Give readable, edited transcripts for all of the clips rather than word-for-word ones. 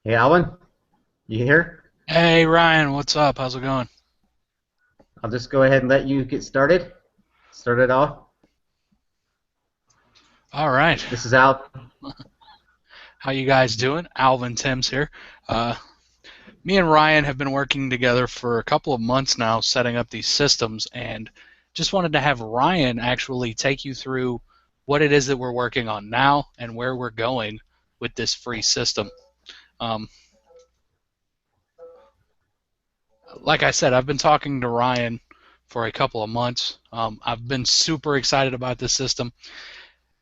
Hey, Alvin, you here? Hey Ryan, what's up? How's it going? I'll just go ahead and let you get started. Start it off. All right. This is Al. How you guys doing? Alvin Timms here. Uh, Me and Ryan have been working together for a couple of months now, setting up these systems, and just wanted to have Ryan actually take you through what it is that we're working on now and where we're going with this free system. Um, like I said, I've been talking to Ryan for a couple of months. I've been super excited about this system.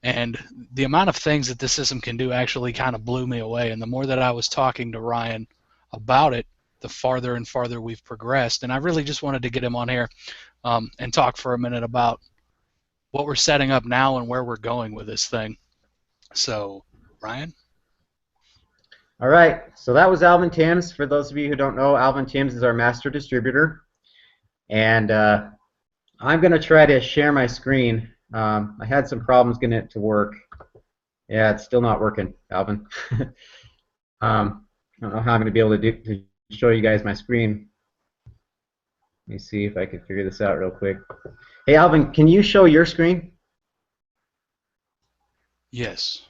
And the amount of things that this system can do actually kind of blew me away. And the more that I was talking to Ryan about it, the farther and farther we've progressed. And I really just wanted to get him on here and talk for a minute about what we're setting up now and where we're going with this thing. So, Ryan? All right, so that was Alvin Thames. For those of you who don't know, Alvin Thames is our master distributor, and I'm going to try to share my screen. I had some problems getting it to work. Yeah, it's still not working, Alvin. I don't know how I'm going to be able to show you guys my screen. Let me see if I can figure this out real quick. Hey, Alvin, can you show your screen? Yes.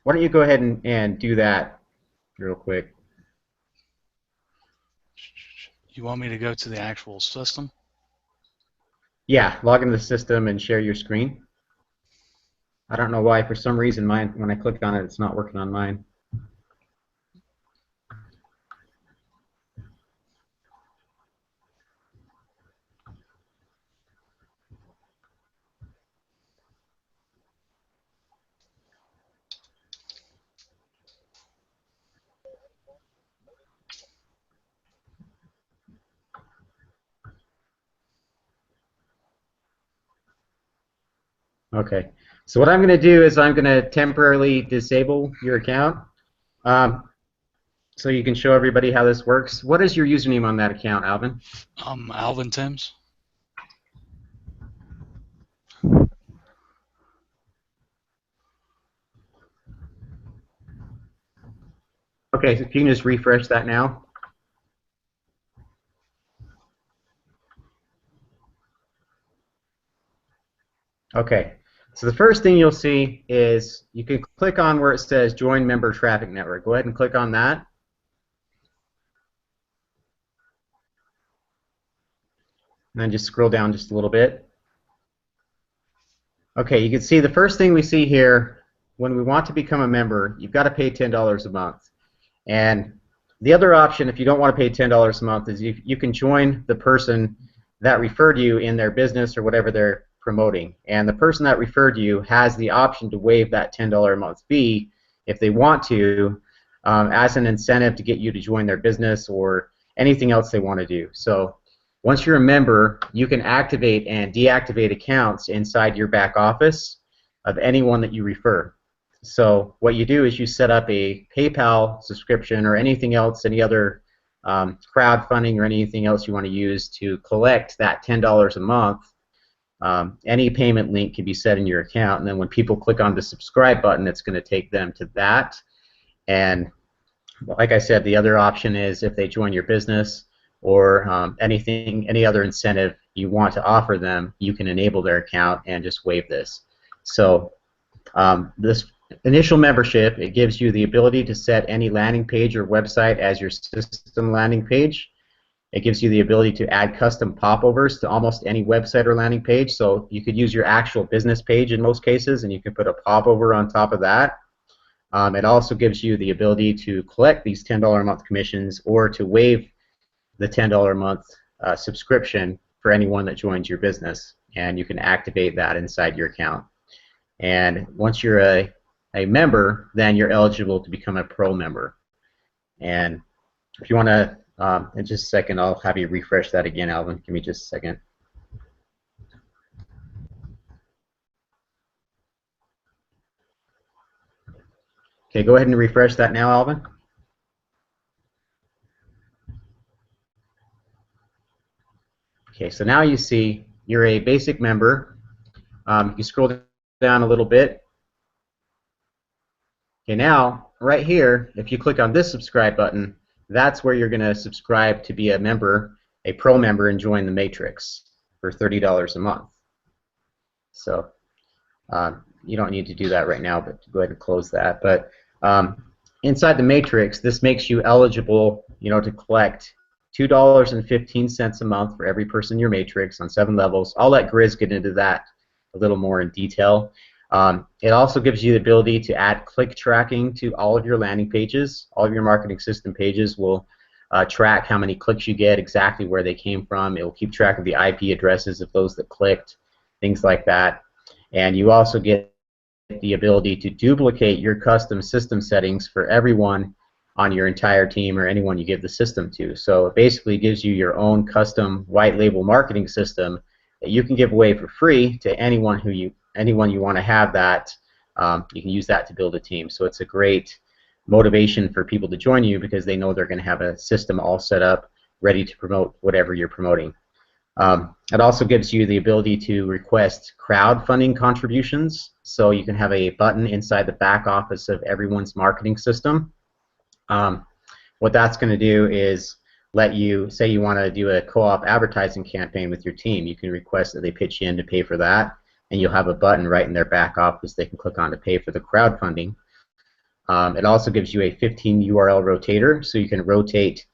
Why don't you go ahead and do that real quick? You want me to go to the actual system? Yeah, log into the system and share your screen. I don't know why, for some reason, mine, when I click on it, it's not working on mine. Okay, so what I'm going to do is I'm going to temporarily disable your account um, so you can show everybody how this works. What is your username on that account, Alvin? Alvin Timms? Okay, so if you can just refresh that now. Okay, so the first thing you'll see is you can click on where it says Join Member Traffic Network. Go ahead and click on that, and then just scroll down just a little bit. Okay, you can see the first thing we see here, when we want to become a member, you've got to pay $10 a month. And the other option, if you don't want to pay $10 a month, is you can join the person that referred you in their business or whatever they're promoting. And the person that referred you has the option to waive that $10 a month fee if they want to, as an incentive to get you to join their business or anything else they want to do. So once you're a member, you can activate and deactivate accounts inside your back office of anyone that you refer. So what you do is you set up a PayPal subscription or anything else, any other crowdfunding or anything else you want to use to collect that $10 a month. Any payment link can be set in your account, and then when people click on the subscribe button, it's going to take them to that. And like I said, the other option is if they join your business or any other incentive you want to offer them, you can enable their account and just waive this. So this initial membership, it gives you the ability to set any landing page or website as your system landing page. It gives you the ability to add custom popovers to almost any website or landing page. So you could use your actual business page in most cases, and you can put a popover on top of that. It also gives you the ability to collect these $10 a month commissions or to waive the $10 a month subscription for anyone that joins your business, and you can activate that inside your account. And once you're a member, then you're eligible to become a pro member. And if you want to, in just a second, I'll have you refresh that again, Alvin. Give me just a second. Okay, go ahead and refresh that now, Alvin. Okay, so now you see you're a basic member. You scroll down a little bit. Okay, now right here, if you click on this subscribe button, that's where you're going to subscribe to be a member, a pro member, and join the Matrix for $30 a month. So you don't need to do that right now, but go ahead and close that. But inside the Matrix, this makes you eligible, to collect $2.15 a month for every person in your Matrix on 7 levels. I'll let Grizz get into that a little more in detail. It also gives you the ability to add click tracking to all of your landing pages. All of your marketing system pages will track how many clicks you get, exactly where they came from. It will keep track of the IP addresses of those that clicked, things like that. And you also get the ability to duplicate your custom system settings for everyone on your entire team or anyone you give the system to. So it basically gives you your own custom white label marketing system that you can give away for free to anyone you want to have that. You can use that to build a team. So it's a great motivation for people to join you because they know they're going to have a system all set up, ready to promote whatever you're promoting. It also gives you the ability to request crowdfunding contributions, so you can have a button inside the back office of everyone's marketing system. What that's going to do is let you, say you want to do a co-op advertising campaign with your team, you can request that they pitch in to pay for that, and you'll have a button right in their back office they can click on to pay for the crowdfunding. It also gives you a 15 URL rotator, so you can rotate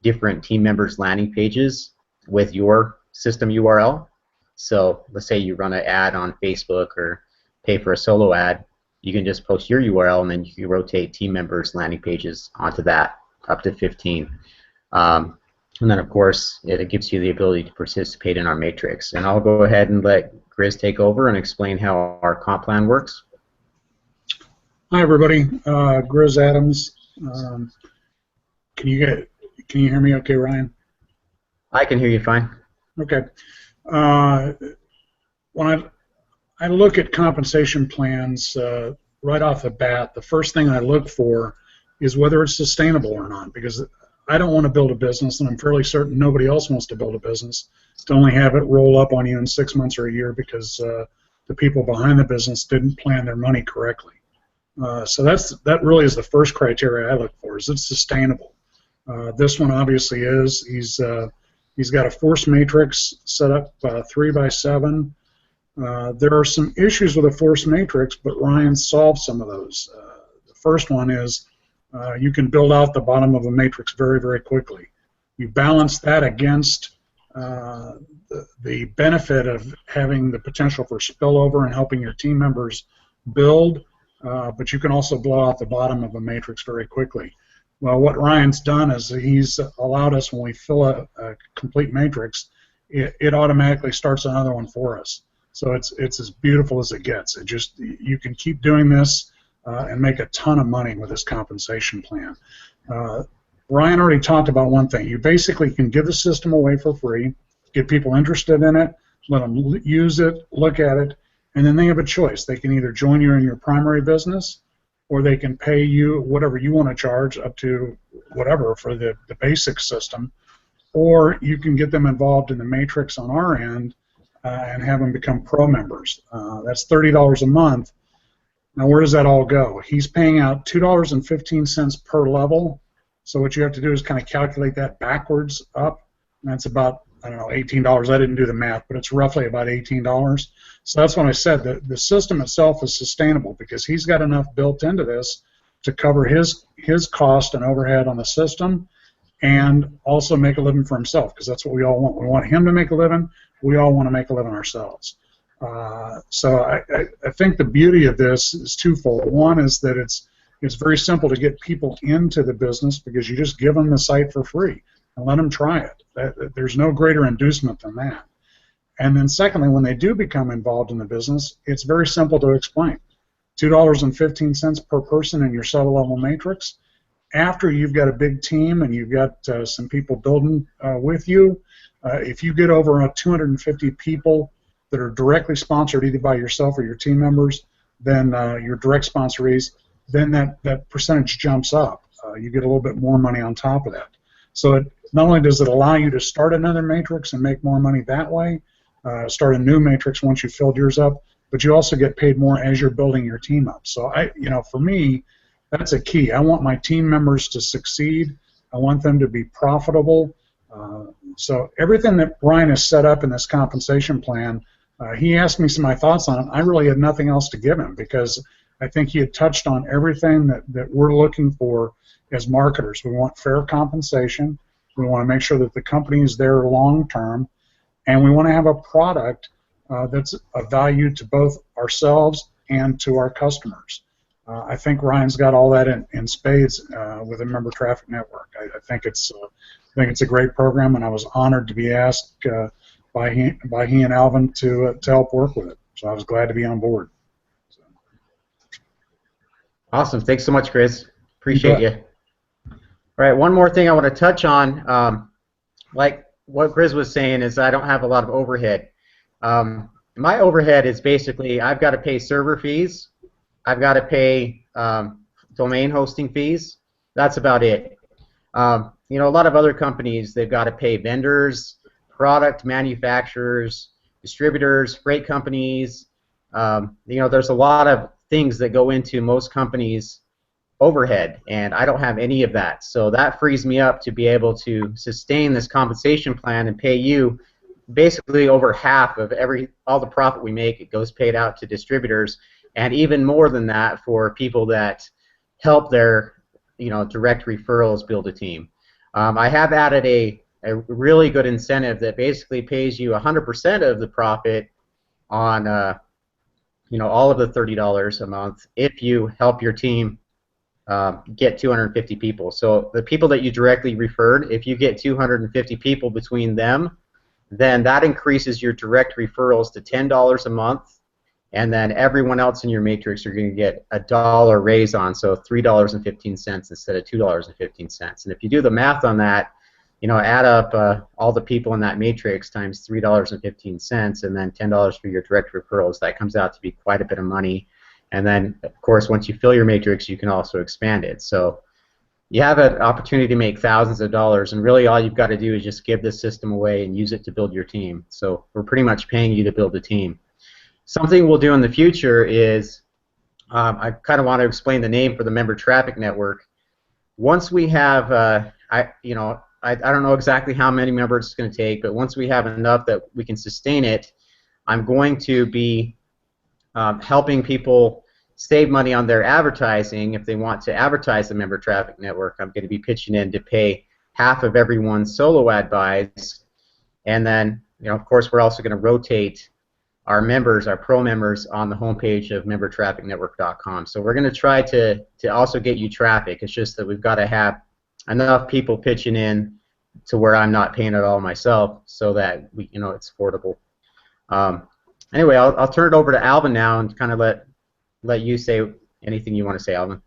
different team members' landing pages with your system URL. So let's say you run an ad on Facebook or pay for a solo ad, you can just post your URL and then you can rotate team members' landing pages onto that, up to 15. And then of course it gives you the ability to participate in our matrix. And I'll go ahead and let Grizz take over and explain how our comp plan works. Hi everybody, Grizz Adams. Can you hear me okay, Ryan? I can hear you fine. Okay. When I look at compensation plans right off the bat, the first thing I look for is whether it's sustainable or not, because I don't want to build a business, and I'm fairly certain nobody else wants to build a business, to only have it roll up on you in 6 months or a year because the people behind the business didn't plan their money correctly. So that really is the first criteria I look for. Is it sustainable? This one obviously is. He's got a force matrix set up 3x7. There are some issues with a force matrix, but Ryan solved some of those. The first one is you can build out the bottom of a matrix very, very quickly. You balance that against the benefit of having the potential for spillover and helping your team members build, but you can also blow out the bottom of a matrix very quickly. Well, what Ryan's done is he's allowed us, when we fill a complete matrix, it automatically starts another one for us. So it's as beautiful as it gets. You can keep doing this and make a ton of money with this compensation plan. Ryan already talked about one thing. You basically can give the system away for free, get people interested in it, let them use it, look at it, and then they have a choice. They can either join you in your primary business, or they can pay you whatever you want to charge, up to whatever for the basic system, or you can get them involved in the matrix on our end and have them become pro members. That's $30 a month. Now where does that all go? He's paying out $2.15 per level, so what you have to do is kind of calculate that backwards up, and that's about, I don't know, $18. I didn't do the math, but it's roughly about $18. So that's when I said that the system itself is sustainable, because he's got enough built into this to cover his cost and overhead on the system, and also make a living for himself, because that's what we all want. We want him to make a living. We all want to make a living ourselves. So I think the beauty of this is twofold. One is that it's very simple to get people into the business, because you just give them the site for free and let them try it. There's no greater inducement than that. And then secondly, when they do become involved in the business, it's very simple to explain. $2.15 per person in your sub-level matrix. After you've got a big team and you've got some people building with you, if you get over 250 people that are directly sponsored either by yourself or your team members, then your direct sponsorees, then that percentage jumps up. You get a little bit more money on top of that. So not only does it allow you to start another matrix and make more money that way, start a new matrix once you've filled yours up, but you also get paid more as you're building your team up. So for me, that's a key. I want my team members to succeed. I want them to be profitable. So everything that Ryan has set up in this compensation plan, he asked me some of my thoughts on it. I really had nothing else to give him because I think he had touched on everything that we're looking for as marketers. We want fair compensation. We want to make sure that the company is there long term, and we want to have a product that's of value to both ourselves and to our customers. I think Ryan's got all that in spades with a Member Traffic Network. I think it's a great program, and I was honored to be asked by he and Alvin to help work with it. So I was glad to be on board. So. Awesome. Thanks so much, Chris. Appreciate you. All right, one more thing I want to touch on. Like what Chris was saying is I don't have a lot of overhead. My overhead is basically I've got to pay server fees. I've got to pay domain hosting fees. That's about it. You know, a lot of other companies, they've got to pay vendors, product manufacturers, distributors, freight companies. You know, there's a lot of things that go into most companies' overhead, and I don't have any of that. So that frees me up to be able to sustain this compensation plan and pay you basically over half of all the profit we make. It goes paid out to distributors, and even more than that for people that help their direct referrals build a team. I have added a really good incentive that basically pays you 100% of the profit on all of the $30 a month if you help your team get 250 people. So the people that you directly referred, if you get 250 people between them, then that increases your direct referrals to $10 a month, and then everyone else in your matrix are going to get a $1 raise on, so $3.15 instead of $2.15. And if you do the math on that, add up all the people in that matrix times $3.15 and then $10 for your direct referrals, that comes out to be quite a bit of money. And then, of course, once you fill your matrix, you can also expand it. So you have an opportunity to make thousands of dollars, and really all you've got to do is just give this system away and use it to build your team. So we're pretty much paying you to build a team. Something we'll do in the future is, I kind of want to explain the name for the Member Traffic Network. Once we have, I don't know exactly how many members it's going to take, but once we have enough that we can sustain it, I'm going to be helping people save money on their advertising. If they want to advertise the Member Traffic Network, I'm going to be pitching in to pay half of everyone's solo ad buys, and then of course we're also going to rotate our members, our pro members, on the homepage of membertrafficnetwork.com. So we're going to try to also get you traffic. It's just that we've got to have enough people pitching in to where I'm not paying it all myself, so that it's affordable. Anyway, I'll turn it over to Alvin now and kind of let you say anything you want to say, Alvin.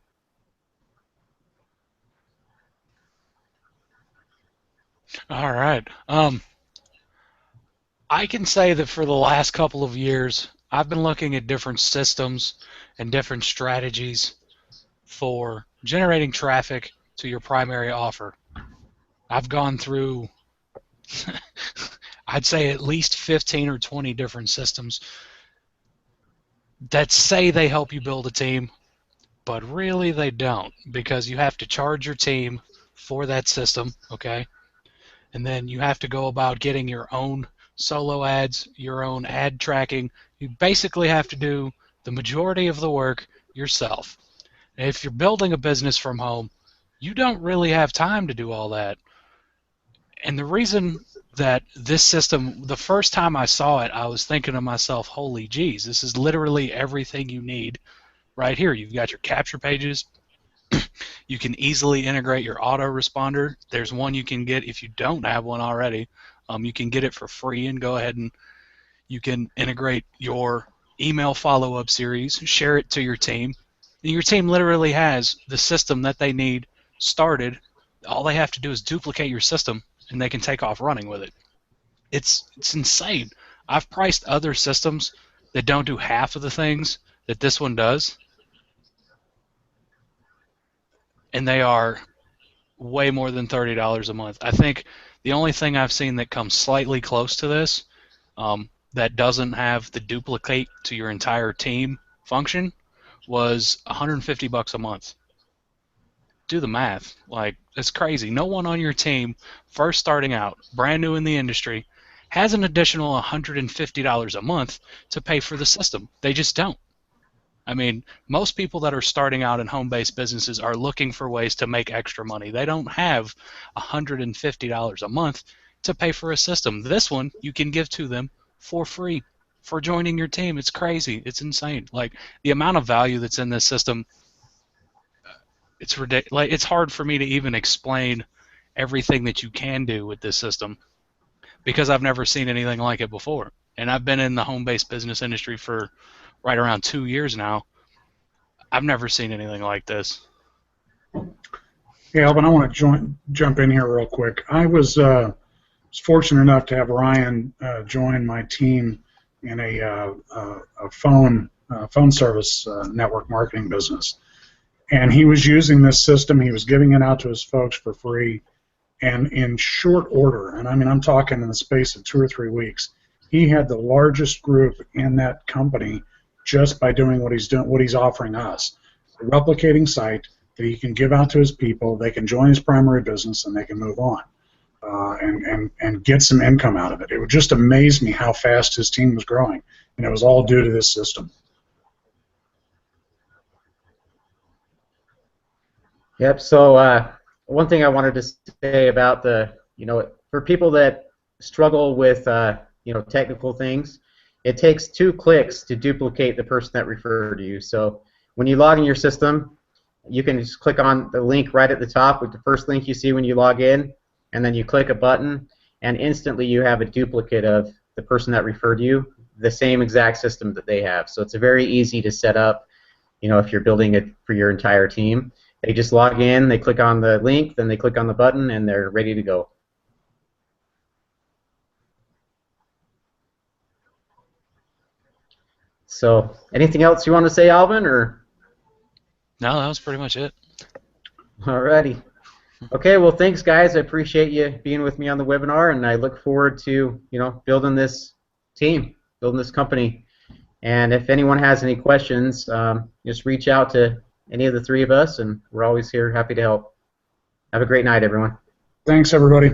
All right. I can say that for the last couple of years, I've been looking at different systems and different strategies for generating traffic to your primary offer. I've gone through, I'd say, at least 15 or 20 different systems that say they help you build a team, but really they don't, because you have to charge your team for that system, okay? And then you have to go about getting your own solo ads, your own ad tracking. You basically have to do the majority of the work yourself. And if you're building a business from home, you don't really have time to do all that. And the reason that this system, the first time I saw it, I was thinking to myself, holy geez, this is literally everything you need right here. You've got your capture pages. You can easily integrate your autoresponder. There's one you can get if you don't have one already. You can get it for free and go ahead and you can integrate your email follow-up series, share it to your team. And your team literally has the system that they need started. All they have to do is duplicate your system and they can take off running with it. It's insane. I've priced other systems that don't do half of the things that this one does, and they are way more than $30 a month. I think the only thing I've seen that comes slightly close to this, that doesn't have the duplicate to your entire team function, was $150 a month. do the math. Like, it's crazy. No one on your team, first starting out, brand new in the industry, has an additional $150 a month to pay for the system. They just don't. I mean, most people that are starting out in home-based businesses are looking for ways to make extra money. They don't have $150 a month to pay for a system. This one you can give to them for free for joining your team. It's crazy. It's insane. Like, the amount of value that's in this system, it's ridiculous. Like, it's hard for me to even explain everything that you can do with this system because I've never seen anything like it before. And I've been in the home-based business industry for right around 2 years now. I've never seen anything like this. Hey, Alvin, I want to jump in here real quick. I was fortunate enough to have Ryan join my team in a phone service network marketing business. And he was using this system. He was giving it out to his folks for free. And in short order, and I mean I'm talking in the space of 2 or 3 weeks, he had the largest group in that company just by doing what he's offering us. A replicating site that he can give out to his people, they can join his primary business, and they can move on and get some income out of it. It would just amaze me how fast his team was growing, and it was all due to this system. Yep. So one thing I wanted to say about for people that struggle with technical things, it takes 2 clicks to duplicate the person that referred you. So when you log in your system, you can just click on the link right at the top with the first link you see when you log in, and then you click a button, and instantly you have a duplicate of the person that referred you, the same exact system that they have. So it's very easy to set up, if you're building it for your entire team. They just log in, they click on the link, then they click on the button, and they're ready to go. So, anything else you want to say, Alvin, or? No, that was pretty much it. Alrighty. Okay, well, thanks, guys. I appreciate you being with me on the webinar, and I look forward to, building this team, building this company. And if anyone has any questions, just reach out to any of the 3 of us, and we're always here, happy to help. Have a great night, everyone. Thanks, everybody.